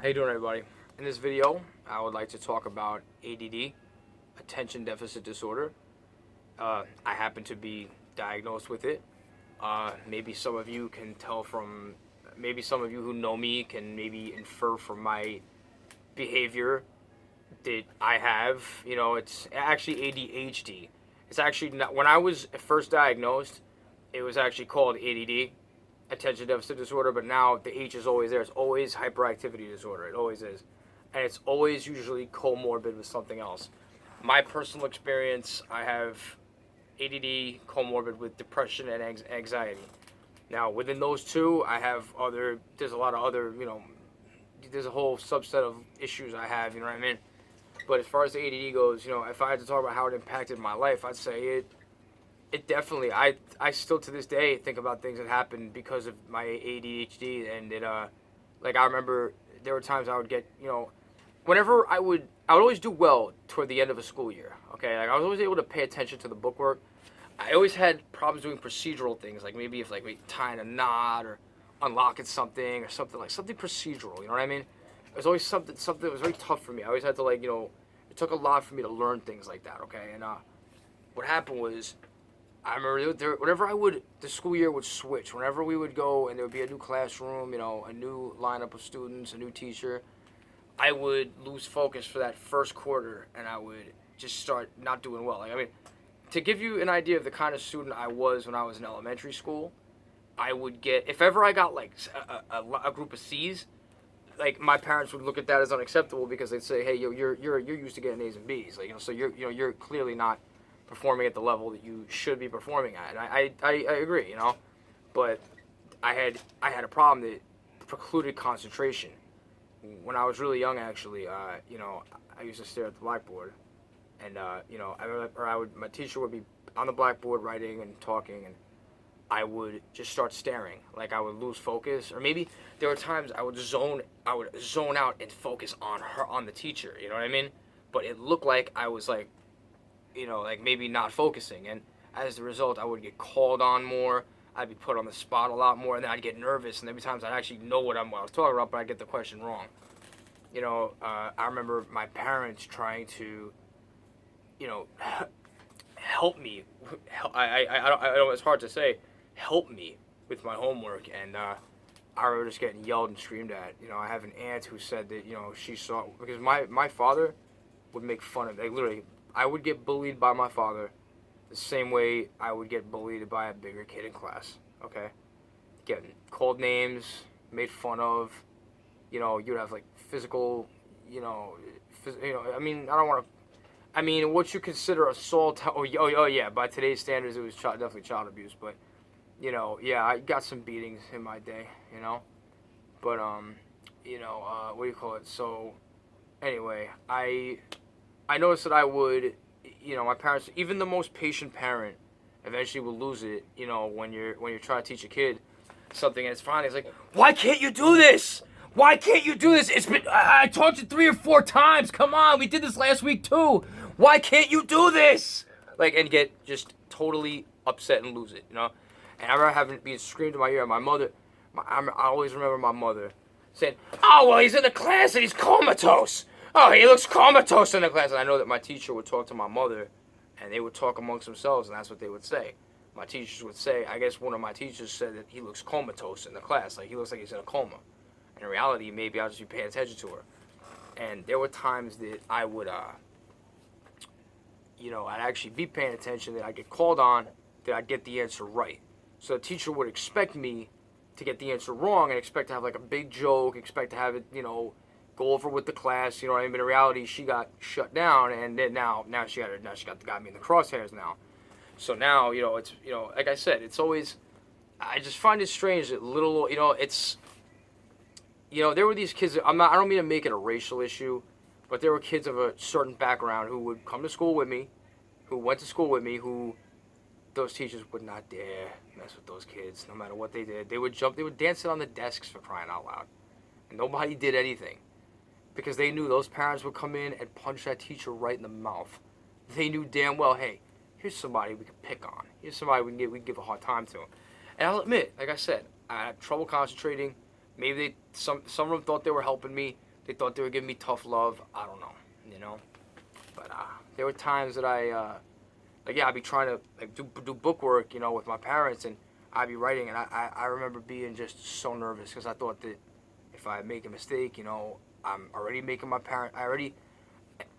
How you doing, everybody? In this video, I would like to talk about ADD, attention deficit disorder. I happen to be diagnosed with it. Maybe some of you can tell from, maybe some of you who know me can maybe infer from my behavior that I have. It's actually ADHD. It's actually not, when I was first diagnosed, it was actually called ADD, attention deficit disorder, but now the H is always there. It's always hyperactivity disorder. It always is. And it's always usually comorbid with something else. My personal experience, I have ADD comorbid with depression and anxiety. Now, within those two, I have there's a lot of other, there's a whole subset of issues I have, you know what I mean? But as far as the ADD goes, if I had to talk about how it impacted my life, I'd say it definitely, I still to this day think about things that happened because of my ADHD, and I remember there were times I would get, whenever I would always do well toward the end of a school year, okay? Like, I was always able to pay attention to the bookwork. I always had problems doing procedural things, like maybe if maybe tying a knot or unlocking something or something procedural, you know what I mean? It was always something that was very tough for me. I always had to it took a lot for me to learn things like that, okay? And what happened was, I remember whenever the school year would switch, whenever we would go and there would be a new classroom, a new lineup of students, a new teacher, I would lose focus for that first quarter and I would just start not doing well. To give you an idea of the kind of student I was when I was in elementary school, I would get, if ever I got a group of C's, my parents would look at that as unacceptable because they'd say, hey, you're used to getting A's and B's, so you're clearly not performing at the level that you should be performing at. And I agree, but I had a problem that precluded concentration. When I was really young, actually, I used to stare at the blackboard, and I remember my teacher would be on the blackboard writing and talking, and I would just start staring, I would lose focus, or maybe there were times I would zone out and focus on the teacher, you know what I mean? But it looked like I was maybe not focusing, and as a result, I would get called on more. I'd be put on the spot a lot more, and then I'd get nervous, and every times I'd actually know what I was talking about, but I'd get the question wrong. I remember my parents trying to, help me. I know it's hard to say, help me with my homework, and I remember just getting yelled and screamed at. I have an aunt who said that, she saw, because my father would make fun of, literally, I would get bullied by my father the same way I would get bullied by a bigger kid in class, okay? Getting called names, made fun of, you'd have physical, I don't want to, what you consider assault, oh yeah, by today's standards it was definitely child abuse, but, yeah, I got some beatings in my day, but, what do you call it? So, anyway, I noticed that I would, my parents, even the most patient parent, eventually will lose it, when you're trying to teach a kid something, and it's fine. It's like, why can't you do this? Why can't you do this? It's been, I taught you 3 or 4 times. Come on, we did this last week too. Why can't you do this? And get just totally upset and lose it, And I remember being screamed in my ear. My mother, I always remember my mother saying, oh, well, he's in the class and he's comatose. Oh, he looks comatose in the class. And I know that my teacher would talk to my mother, and they would talk amongst themselves, and that's what they would say. My teachers would say, I guess one of my teachers said that he looks comatose in the class. He looks like he's in a coma. In reality, maybe I'll just be paying attention to her. And there were times that I would, I'd actually be paying attention, that I'd get called on, that I'd get the answer right. So the teacher would expect me to get the answer wrong and expect to have a big joke, expect to have it, go over with the class, you know what I mean? But in reality, she got shut down, and then now she got me in the crosshairs now. So now, it's, like I said, it's always, I just find it strange that it's, there were these kids, I don't mean to make it a racial issue, but there were kids of a certain background who would come to school with me, who went to school with me, who those teachers would not dare mess with those kids, no matter what they did. They would dance it on the desks, for crying out loud. And nobody did anything, because they knew those parents would come in and punch that teacher right in the mouth. They knew damn well, hey, here's somebody we can pick on. Here's somebody we can give a hard time to. And I'll admit, like I said, I had trouble concentrating. Maybe some of them thought they were helping me. They thought they were giving me tough love. I don't know, you know. But there were times that I'd be trying to like do bookwork, you know, with my parents, and I'd be writing, and I remember being just so nervous because I thought that if I make a mistake, you know, I'm already making my parent.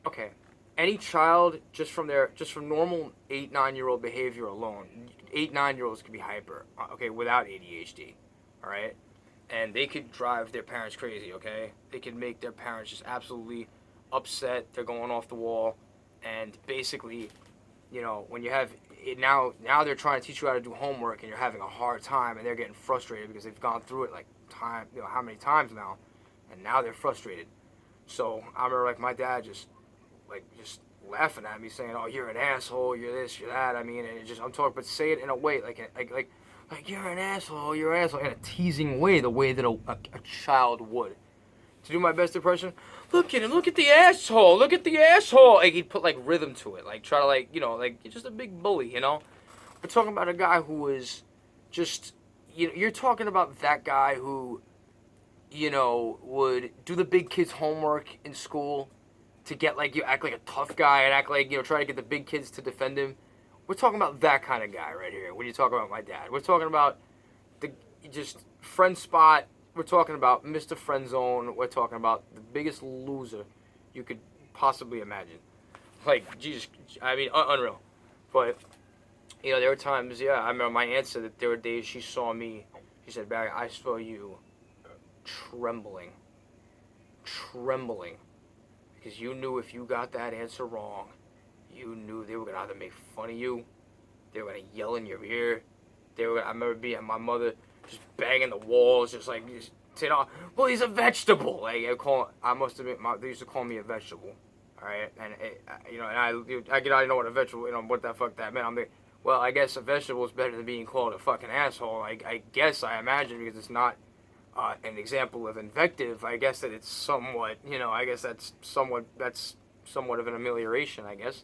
Okay. Any child just from normal 8-9-year-old behavior alone, 8-9-year-olds could be hyper, okay, without ADHD, all right, and they could drive their parents crazy, okay. They could make their parents just absolutely upset. They're going off the wall, and basically, you know, when you have it now they're trying to teach you how to do homework, and you're having a hard time, and they're getting frustrated because they've gone through it like time, you know, how many times now, and now they're frustrated. So I remember like my dad just laughing at me, saying, "Oh, you're an asshole. You're this. You're that." I mean, and it just I'm talking, but say it in a way like you're an asshole. You're an asshole in a teasing way, the way that a child would. To do my best impression, look at him. Look at the asshole. Look at the asshole. Like he'd put like rhythm to it, like try to like like you're just a big bully, you know. We're talking about a guy who was just you're talking about that guy who would do the big kids' homework in school to get like you act like a tough guy and act like try to get the big kids to defend him. We're talking about that kind of guy right here. When you talk about my dad, we're talking about the just friend spot. We're talking about Mr. Friend Zone. We're talking about the biggest loser you could possibly imagine. Like Jesus, I mean unreal. But there were times. Yeah, I remember my aunt said that there were days she saw me. She said, "Barry, I saw you trembling, because you knew if you got that answer wrong, you knew they were gonna either make fun of you, they were gonna yell in your ear, I remember being my mother just banging the walls, just saying, "Oh, well, he's a vegetable." Like I must admit, they used to call me a vegetable. All right, and and I didn't know what a vegetable, what the fuck that meant. I'm like, well, I guess a vegetable is better than being called a fucking asshole. I guess I imagine because it's not an example of invective. I guess that it's somewhat, I guess that's somewhat of an amelioration, I guess.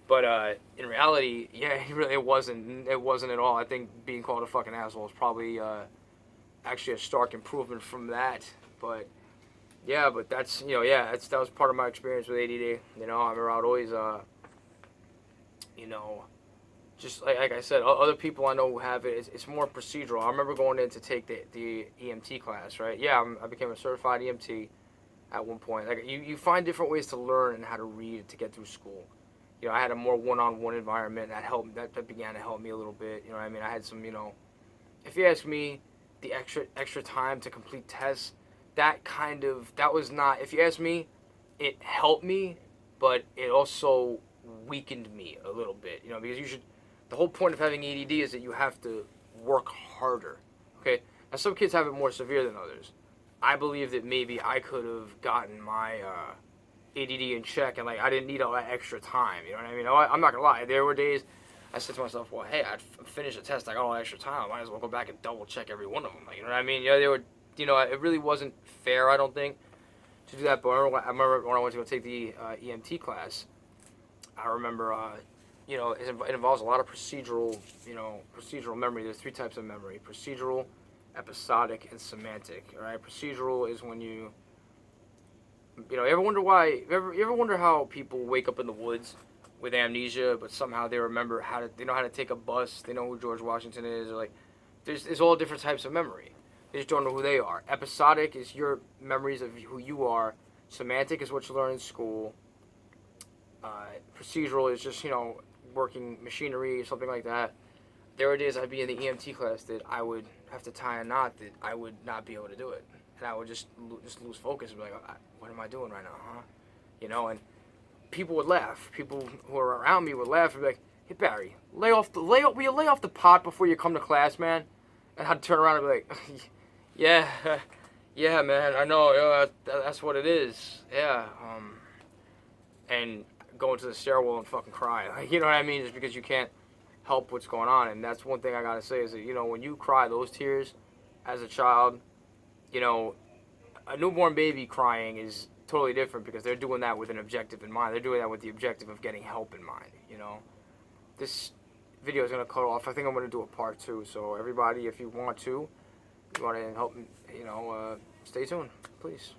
But in reality, yeah, it wasn't at all. I think being called a fucking asshole is probably actually a stark improvement from that. But yeah, but that's that was part of my experience with ADD. I remember I'd always just like I said, other people I know who have it, it's more procedural. I remember going in to take the EMT class, right? Yeah, I became a certified EMT at one point. Like you find different ways to learn and how to read to get through school. I had a more one-on-one environment that began to help me a little bit. I mean, I had some, if you ask me, the extra time to complete tests, that was not, if you ask me, it helped me, but it also weakened me a little bit, because the whole point of having ADD is that you have to work harder, okay? Now, some kids have it more severe than others. I believe that maybe I could have gotten my ADD in check, and I didn't need all that extra time, you know what I mean? I'm not gonna lie, there were days I said to myself, well, hey, I finished a test, I got all that extra time, I might as well go back and double check every one of them, you know what I mean? There were, it really wasn't fair, I don't think, to do that. But I remember when I went to go take the EMT class, I remember, it involves a lot of procedural memory. There's 3 types of memory: procedural, episodic, and semantic. All right, procedural is when you ever wonder why? You ever wonder how people wake up in the woods with amnesia, but somehow they remember they know how to take a bus, they know who George Washington is, or there's all different types of memory. They just don't know who they are. Episodic is your memories of who you are. Semantic is what you learn in school. Procedural is just, working machinery or something like that. There were days I'd be in the EMT class that I would have to tie a knot that I would not be able to do it. And I would just lose focus and be like, what am I doing right now, huh? And people would laugh. People who were around me would laugh and be like, hey, Barry, will you lay off the pot before you come to class, man? And I'd turn around and be like, yeah, man, I know, that's what it is, yeah, and go into the stairwell and fucking cry, you know what I mean, just because you can't help what's going on. And that's one thing I gotta say is that, when you cry those tears as a child, a newborn baby crying is totally different because they're doing that with an objective in mind. They're doing that with the objective of getting help in mind, This video is going to cut off. I think I'm going to do a part 2. So everybody, if you want to help me, stay tuned, please.